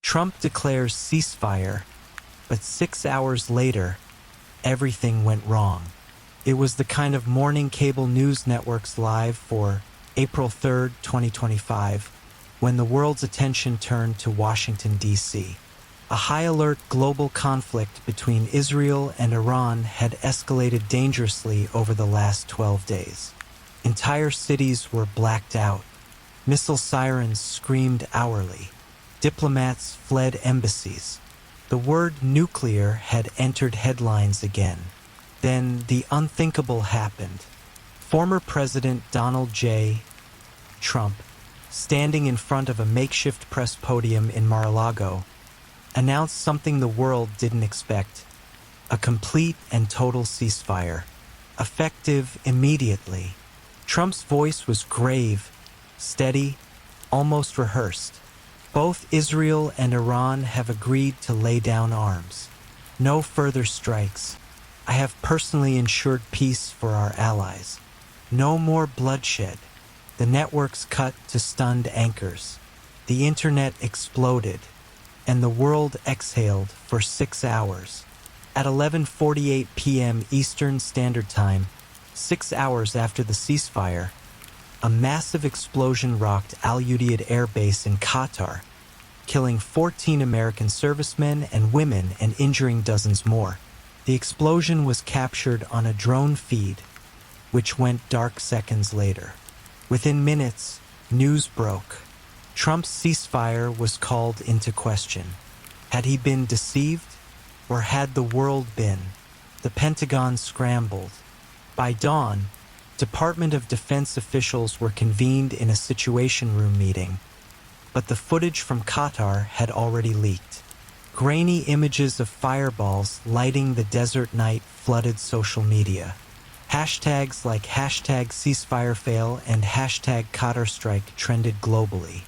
Trump declares ceasefire, but 6 hours later, everything went wrong. It was the kind of morning cable news networks live for April 3rd, 2025, when the world's attention turned to Washington, D.C. A high-alert global conflict between Israel and Iran had escalated dangerously over the last 12 days. Entire cities were blacked out. Missile sirens screamed hourly. Diplomats fled embassies. The word nuclear had entered headlines again. Then the unthinkable happened. Former President Donald J. Trump, standing in front of a makeshift press podium in Mar-a-Lago, announced something the world didn't expect: a complete and total ceasefire, effective immediately. Trump's voice was grave, steady, almost rehearsed. Both Israel and Iran have agreed to lay down arms. No further strikes. I have personally ensured peace for our allies. No more bloodshed. The networks cut to stunned anchors. The internet exploded, and the world exhaled for 6 hours. At 11:48 p.m. Eastern Standard Time, 6 hours after the ceasefire, a massive explosion rocked Al Udeid Air Base in Qatar, killing 14 American servicemen and women and injuring dozens more. The explosion was captured on a drone feed, which went dark seconds later. Within minutes, news broke. Trump's ceasefire was called into question. Had he been deceived, or had the world been? The Pentagon scrambled. By dawn, Department of Defense officials were convened in a Situation Room meeting, but the footage from Qatar had already leaked. Grainy images of fireballs lighting the desert night flooded social media. Hashtags like #CeasefireFail and #QatarStrike trended globally.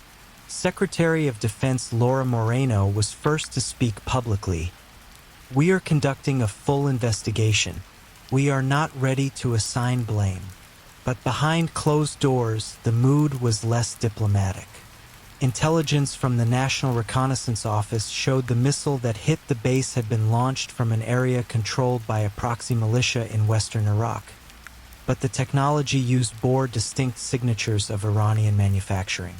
Secretary of Defense Laura Moreno was first to speak publicly. "We are conducting a full investigation. We are not ready to assign blame." But behind closed doors, the mood was less diplomatic. Intelligence from the National Reconnaissance Office showed the missile that hit the base had been launched from an area controlled by a proxy militia in western Iraq. But the technology bore distinct signatures of Iranian manufacturing.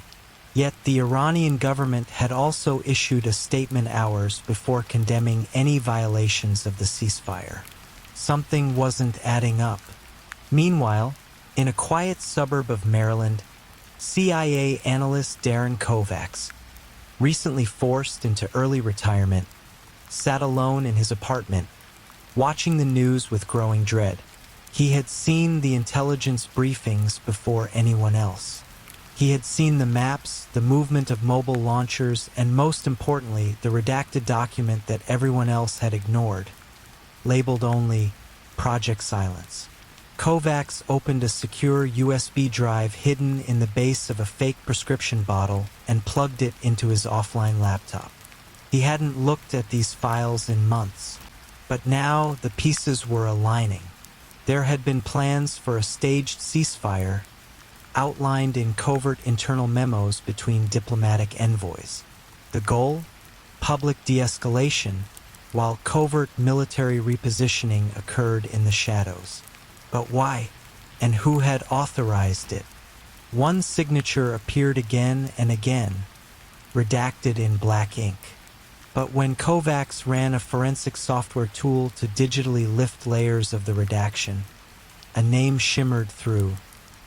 Yet the Iranian government had also issued a statement hours before condemning any violations of the ceasefire. Something wasn't adding up. Meanwhile, in a quiet suburb of Maryland, CIA analyst Darren Kovacs, recently forced into early retirement, sat alone in his apartment, watching the news with growing dread. He had seen the intelligence briefings before anyone else. He had seen the maps, the movement of mobile launchers, and most importantly, the redacted document that everyone else had ignored, labeled only Project Silence. Kovacs opened a secure USB drive hidden in the base of a fake prescription bottle and plugged it into his offline laptop. He hadn't looked at these files in months, but now the pieces were aligning. There had been plans for a staged ceasefire, outlined in covert internal memos between diplomatic envoys. The goal? Public de-escalation, while covert military repositioning occurred in the shadows. But why? And who had authorized it? One signature appeared again and again, redacted in black ink. But when Kovacs ran a forensic software tool to digitally lift layers of the redaction, a name shimmered through: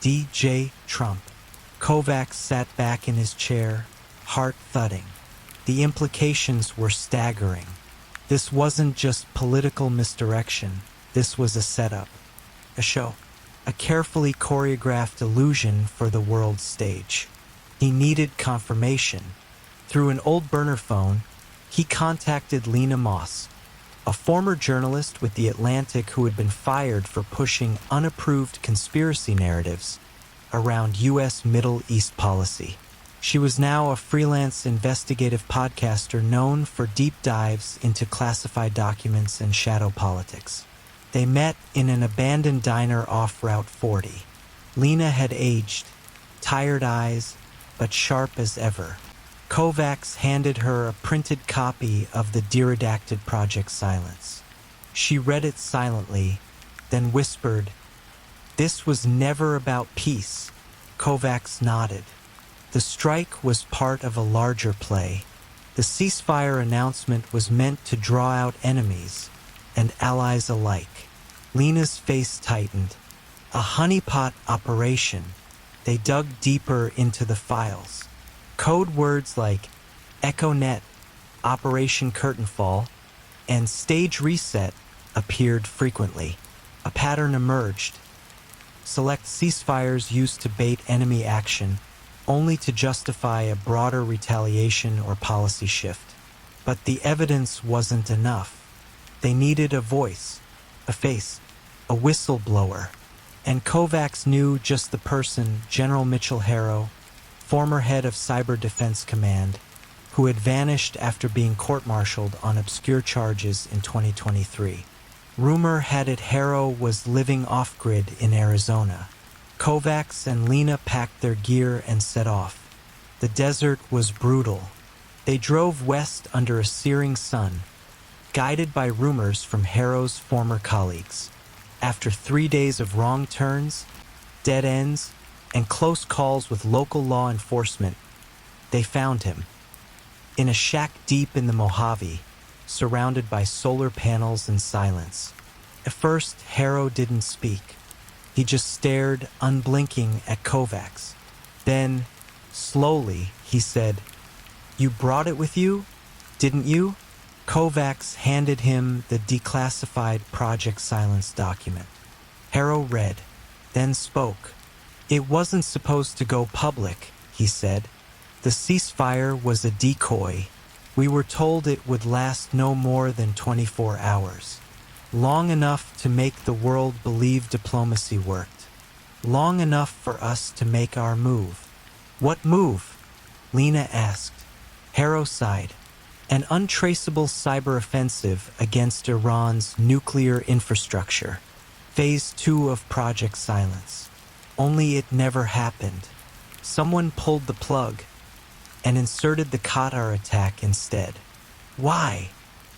D.J. Trump. Kovacs sat back in his chair, heart thudding. The implications were staggering. This wasn't just political misdirection. This was a setup. A show. A carefully choreographed illusion for the world stage. He needed confirmation. Through an old burner phone, he contacted Lena Moss, a former journalist with The Atlantic who had been fired for pushing unapproved conspiracy narratives around U.S. Middle East policy. She was now a freelance investigative podcaster known for deep dives into classified documents and shadow politics. They met in an abandoned diner off Route 40. Lena had aged, tired eyes, but sharp as ever. Kovacs handed her a printed copy of the de-redacted Project Silence. She read it silently, then whispered, "This was never about peace." Kovacs nodded. The strike was part of a larger play. The ceasefire announcement was meant to draw out enemies and allies alike. Lena's face tightened. A honeypot operation. They dug deeper into the files. Code words like EchoNet, Operation Curtainfall, and Stage Reset appeared frequently. A pattern emerged. Select ceasefires used to bait enemy action, only to justify a broader retaliation or policy shift. But the evidence wasn't enough. They needed a voice, a face, a whistleblower. And Kovacs knew just the person, General Mitchell Harrow, former head of Cyber Defense Command, who had vanished after being court-martialed on obscure charges in 2023. Rumor had it Harrow was living off-grid in Arizona. Kovacs and Lena packed their gear and set off. The desert was brutal. They drove west under a searing sun, guided by rumors from Harrow's former colleagues. After 3 days of wrong turns, dead ends, and close calls with local law enforcement, they found him. In a shack deep in the Mojave, surrounded by solar panels and silence. At first, Harrow didn't speak. He just stared, unblinking, at Kovacs. Then, slowly, he said, "You brought it with you, didn't you?" Kovacs handed him the declassified Project Silence document. Harrow read, then spoke. "It wasn't supposed to go public," he said. "The ceasefire was a decoy. We were told it would last no more than 24 hours. Long enough to make the world believe diplomacy worked. Long enough for us to make our move." "What move?" Lena asked. Harrow sighed. "An untraceable cyber offensive against Iran's nuclear infrastructure. Phase 2 of Project Silence. Only it never happened. Someone pulled the plug and inserted the Qatar attack instead." "Why?"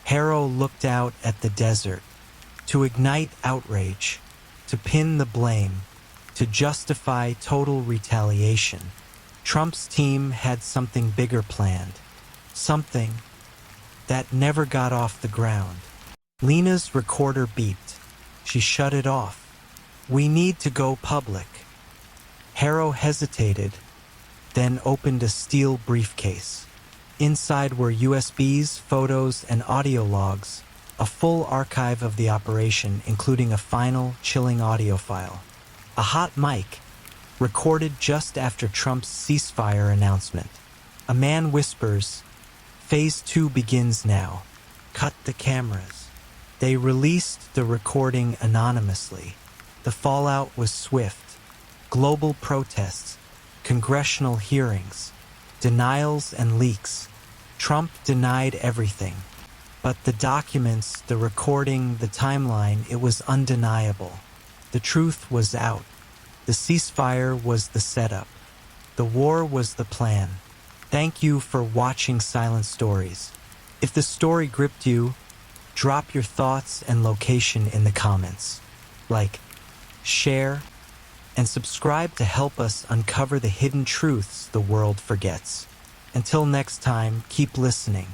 Harrow looked out at the desert. "To ignite outrage, to pin the blame, to justify total retaliation. Trump's team had something bigger planned. Something that never got off the ground." Lena's recorder beeped. She shut it off. "We need to go public." Harrow hesitated, then opened a steel briefcase. Inside were USBs, photos, and audio logs, a full archive of the operation, including a final, chilling audio file. A hot mic, recorded just after Trump's ceasefire announcement. A man whispers, "Phase 2 begins now. Cut the cameras." They released the recording anonymously. The fallout was swift. Global protests, congressional hearings, denials and leaks. Trump denied everything. But the documents, the recording, the timeline, it was undeniable. The truth was out. The ceasefire was the setup. The war was the plan. Thank you for watching Silent Stories. If the story gripped you, drop your thoughts and location in the comments. Like, share, and subscribe to help us uncover the hidden truths the world forgets. Until next time, keep listening,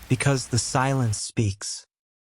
because the silence speaks.